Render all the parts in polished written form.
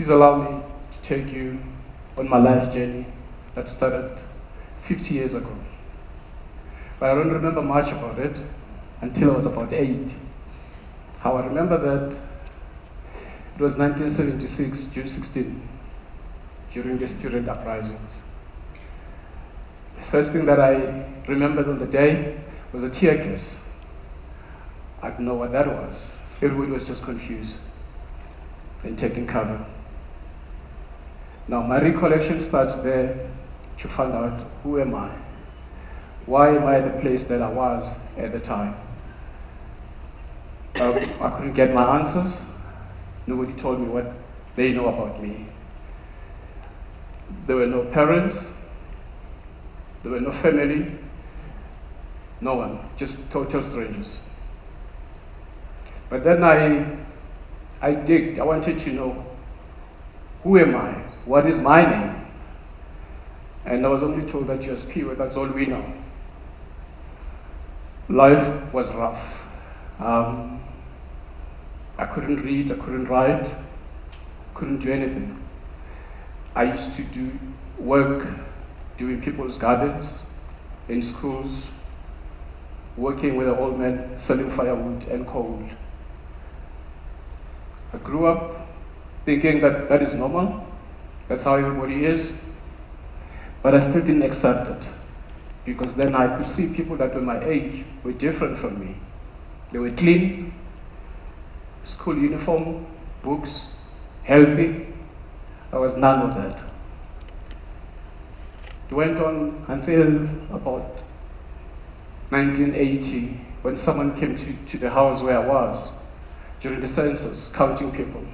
Please allow me to take you on my life journey that started 50 years ago. But I don't remember much about it until I was about 8. How I remember that it was 1976, June 16, during the student uprisings. The first thing that I remembered on the day was a tear gas. I didn't know what that was. Everybody was just confused and taking cover. Now, my recollection starts there to find out, who am I? Why am I at the place that I was at the time? I couldn't get my answers. Nobody told me what they know about me. There were no parents. There were no family. No one, just total strangers. But then I digged. I wanted to know, who am I? What is my name? And I was only told that you're Siphiwe, that's all we know. Life was rough. I couldn't read, I couldn't write, couldn't do anything. I used to do work doing people's gardens, in schools, working with the old men, selling firewood and coal. I grew up thinking that that is normal, that's how everybody is, but I still didn't accept it, because then I could see people that were my age were different from me. They were clean, school uniform, books, healthy. I was none of that. It went on until about 1980, when someone came to the house where I was during the census, counting people.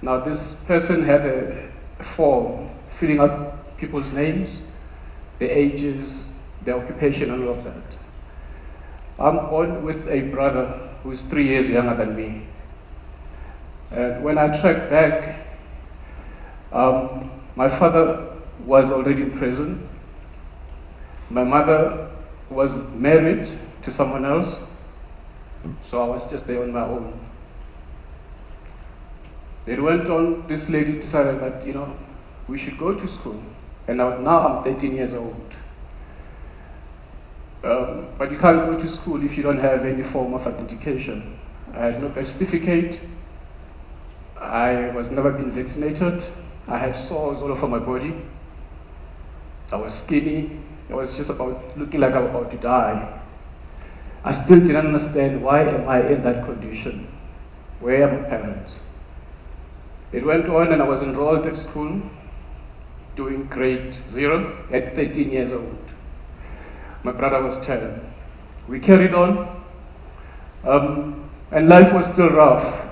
Now, this person had a form filling up people's names, their ages, their occupation, and all of that. I'm born with a brother who's 3 years younger than me. And when I tracked back, my father was already in prison. My mother was married to someone else, so I was just there on my own. It went on, this lady decided that, we should go to school. And now I'm 13 years old. But you can't go to school if you don't have any form of identification. I had no birth certificate. I was never been vaccinated. I had sores all over my body. I was skinny. I was just looking like I was about to die. I still didn't understand, why am I in that condition? Where are my parents? It went on, and I was enrolled at school, doing grade 0 at 13 years old. My brother was 10. We carried on, and life was still rough.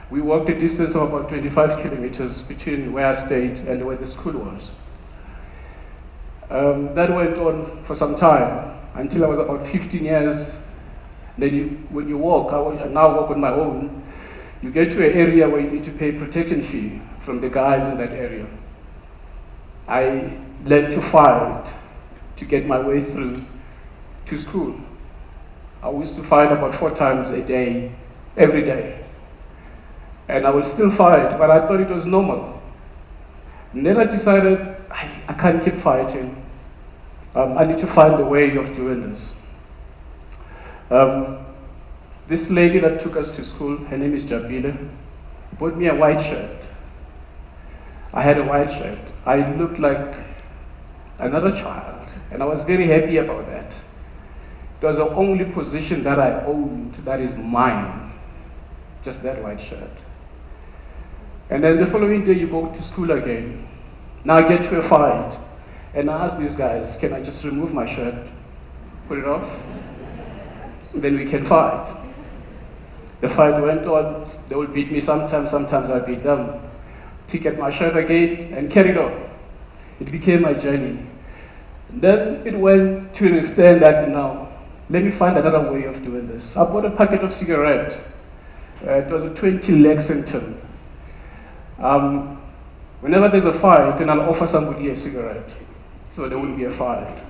We walked a distance of about 25 kilometers between where I stayed and where the school was. That went on for some time, until I was about 15 years. Then when you walk, I now walk on my own, you get to an area where you need to pay protection fee from the guys in that area. I learned to fight to get my way through to school. I used to fight about 4 times a day, every day. And I would still fight, but I thought it was normal. And then I decided, I can't keep fighting. I need to find a way of doing this. This lady that took us to school, her name is Jabile, bought me a white shirt. I had a white shirt. I looked like another child, and I was very happy about that. It was the only position that I owned that is mine, just that white shirt. And then the following day you go to school again. Now I get to a fight, and I ask these guys, can I just remove my shirt, put it off, then we can fight. The fight went on. They would beat me sometimes I beat them. To get my shirt again and carried on. It became my journey. And then it went to an extent that now, let me find another way of doing this. I bought a packet of cigarettes. It was a 20 Lexington. Whenever there's a fight, then I'll offer somebody a cigarette, so there wouldn't be a fight.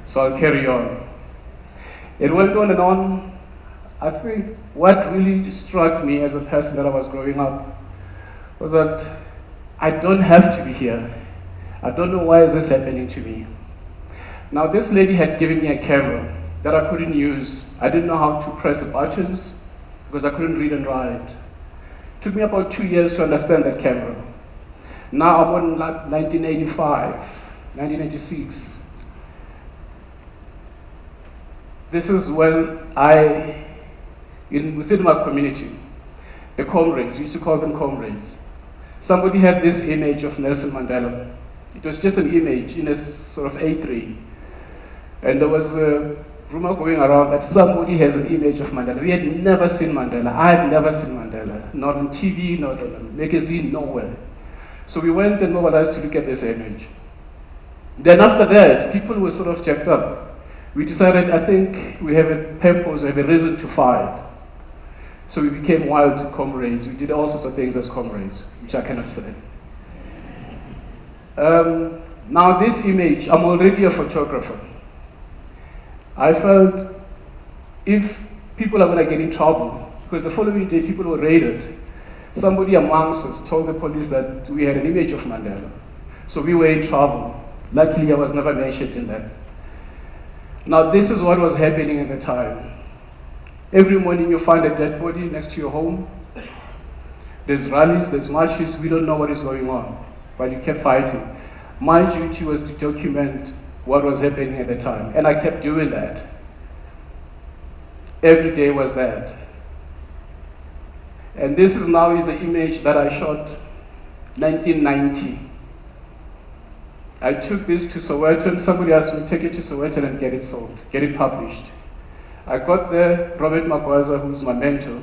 So I'll carry on. It went on and on. I think what really struck me as a person that I was growing up was that I don't have to be here. I don't know why is this happening to me. Now this lady had given me a camera that I couldn't use. I didn't know how to press the buttons because I couldn't read and write. It took me about 2 years to understand that camera. Now I'm on 1985, 1986. This is when within my community, the comrades, we used to call them comrades. Somebody had this image of Nelson Mandela. It was just an image in a sort of A3. And there was a rumor going around that somebody has an image of Mandela. We had never seen Mandela. I had never seen Mandela. Not on TV, not on a magazine, nowhere. So we went and mobilized to look at this image. Then after that, people were sort of jacked up. We decided, I think we have a purpose, we have a reason to fight. So we became wild comrades. We did all sorts of things as comrades, which I cannot say. Now this image, I'm already a photographer. I felt if people are going to get in trouble, because the following day people were raided, somebody amongst us told the police that we had an image of Mandela. So we were in trouble. Luckily, I was never mentioned in that. Now this is what was happening at the time. Every morning you find a dead body next to your home. There's rallies, there's marches, we don't know what is going on, but you kept fighting. My duty was to document what was happening at the time, and I kept doing that. Every day was that. And this is now is an image that I shot 1990. I took this to Soweto. Somebody asked me, take it to Soweto and get it sold, get it published. I got there, Robert Magwaza, who's my mentor,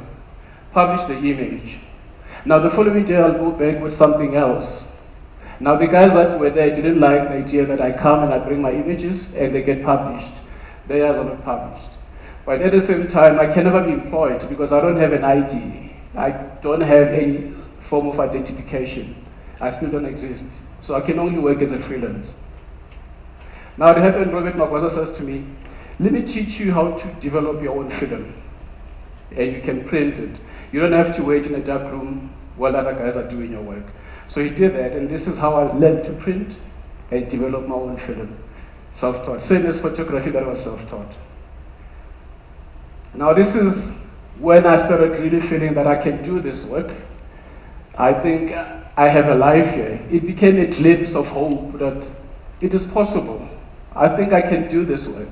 published the image. Now the following day I'll go back with something else. Now the guys that were there didn't like the idea that I come and I bring my images and they get published. Theirs are not published. But at the same time, I can never be employed because I don't have an ID. I don't have any form of identification. I still don't exist. So I can only work as a freelance. Now it happened, Robert Magwaza says to me, let me teach you how to develop your own film. And you can print it. You don't have to wait in a dark room while other guys are doing your work. So he did that, and this is how I learned to print and develop my own film. Self-taught. Same as photography, that was self-taught. Now this is when I started really feeling that I can do this work. I think I have a life here. It became a glimpse of hope that it is possible. I think I can do this work.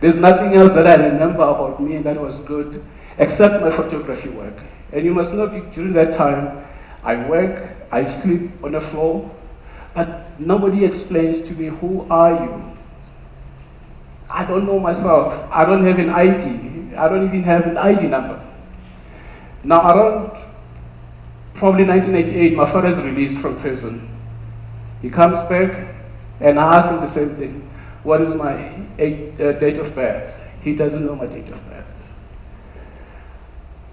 There's nothing else that I remember about me that was good except my photography work. And you must know during that time, I work, I sleep on the floor, but nobody explains to me, who are you? I don't know myself. I don't have an ID. I don't even have an ID number. Now around probably 1988, my father is released from prison. He comes back, and I asked him the same thing. What is my date of birth? He doesn't know my date of birth.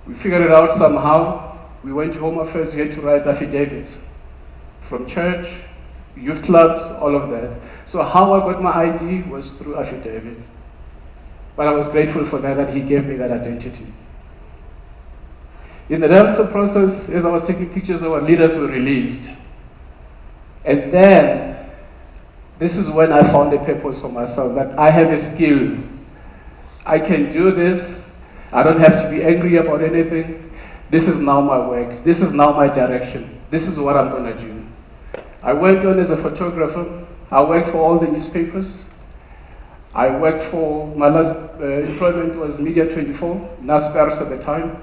We figured it out somehow. We went to Home Affairs, we had to write affidavits from church, youth clubs, all of that. So how I got my ID was through affidavits. But I was grateful for that he gave me that identity. In the ransom process, as I was taking pictures, our leaders were released. And then, this is when I found a purpose for myself, that I have a skill. I can do this. I don't have to be angry about anything. This is now my work. This is now my direction. This is what I'm going to do. I went on as a photographer. I worked for all the newspapers. I worked for, my last employment was Media 24, NASPERS at the time.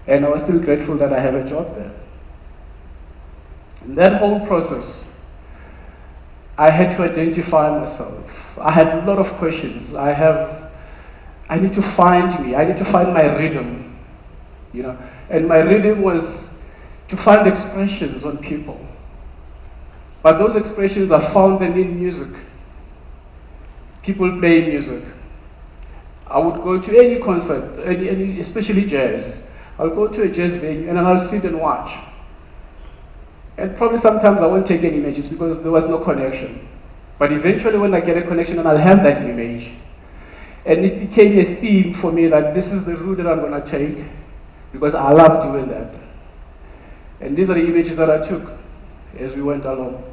And I was still grateful that I have a job there. In that whole process, I had to identify myself. I had a lot of questions. I need to find me. I need to find my rhythm, you know. And my rhythm was to find expressions on people. But those expressions, I found them in music. People play music. I would go to any concert, especially jazz. I'll go to a jazz venue and I'll sit and watch. And probably sometimes I won't take any images because there was no connection. But eventually when I get a connection, and I'll have that image. And it became a theme for me that this is the route that I'm going to take because I love doing that. And these are the images that I took as we went along.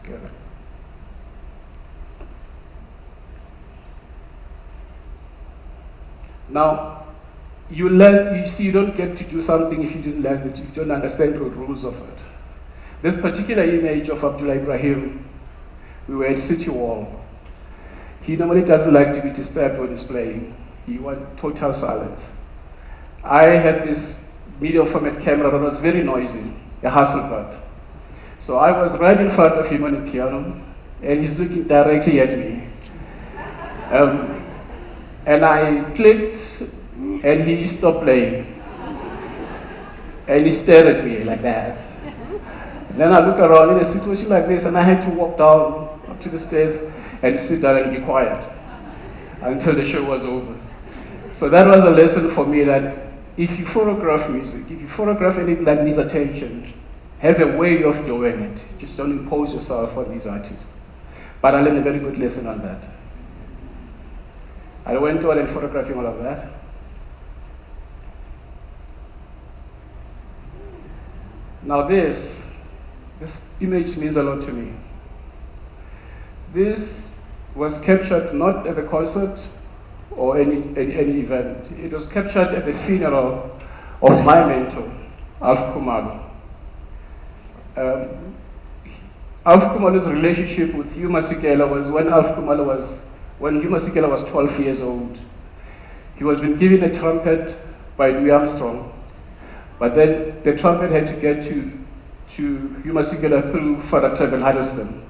Okay. Now, you learn, you see, you don't get to do something if you didn't learn it, if you don't understand the rules of it. This particular image of Abdullah Ibrahim, we were at City Wall. He normally doesn't like to be disturbed when he's playing. He wants total silence. I had this medium format camera that was very noisy, a Hasselblad. So I was right in front of him on the piano, and he's looking directly at me. And I clicked, and he stopped playing. And he stared at me like that. And then I look around in a situation like this, and I had to walk down up to the stairs and sit down and be quiet until the show was over. So that was a lesson for me that if you photograph music, if you photograph anything that needs attention, have a way of doing it. Just don't impose yourself on these artists. But I learned a very good lesson on that. I went on and photographing all of that. Now this image means a lot to me. This was captured not at the concert or any event. It was captured at the funeral of my mentor, Alf Khumalo. Alf Khumalo's relationship with Hugh Masekela was when Hugh Masekela was 12 years old. He was been given a trumpet by Louis Armstrong, but then the trumpet had to get to Hugh Masekela through Father Clement Huddleston,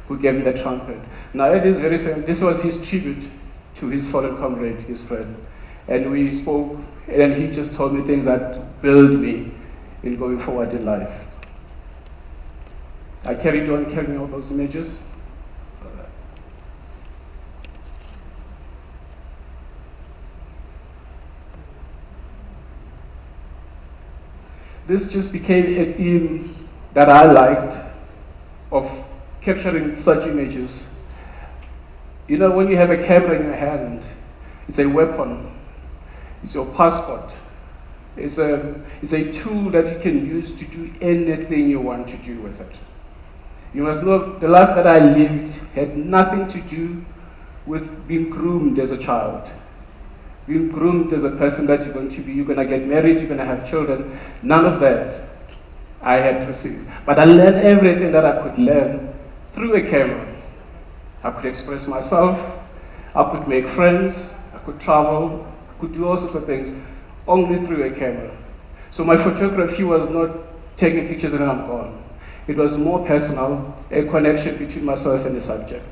who gave him the trumpet. Now at this very same, this was his tribute to his fallen comrade, his friend. And we spoke, and he just told me things that build me in going forward in life. I carried on carrying all those images. This just became a theme that I liked of capturing such images. You know, when you have a camera in your hand, it's a weapon, it's your passport, it's a tool that you can use to do anything you want to do with it. You must know the life that I lived had nothing to do with being groomed as a child, being groomed as a person that you're going to be. You're going to get married, you're going to have children. None of that I had received. But I learned everything that I could learn through a camera. I could express myself, I could make friends, I could travel, I could do all sorts of things only through a camera. So my photography was not taking pictures and then I'm gone. It was more personal, a connection between myself and the subject.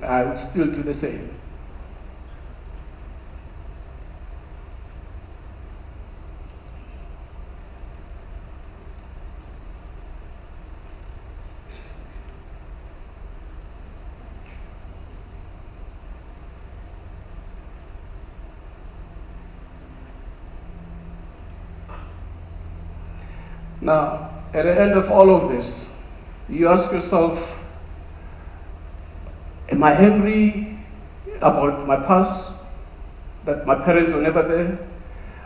I would still do the same. Now, at the end of all of this, you ask yourself, am I angry about my past, that my parents were never there,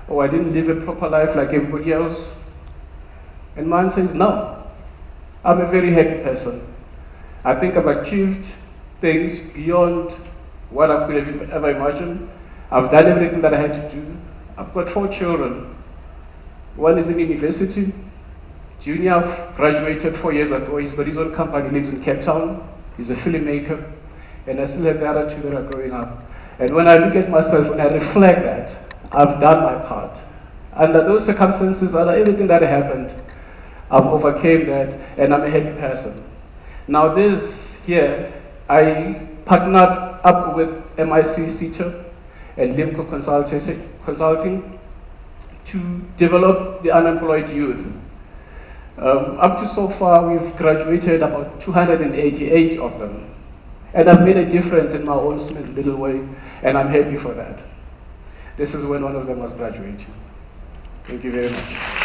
or I didn't live a proper life like everybody else? And my answer is no. I'm a very happy person. I think I've achieved things beyond what I could have ever imagined. I've done everything that I had to do. I've got 4 children. One is in university. Junior graduated 4 years ago. He's got his own company, lives in Cape Town. He's a filmmaker. And I still have the other 2 that are growing up. And when I look at myself, when I reflect that, I've done my part. Under those circumstances, under everything that happened, I've overcame that, and I'm a happy person. Now this here, I partnered up with MIC CETA and Limco Consulting to develop the unemployed youth. Up to so far, we've graduated about 288 of them. And I've made a difference in my own small little way, and I'm happy for that. This is when one of them was graduating. Thank you very much.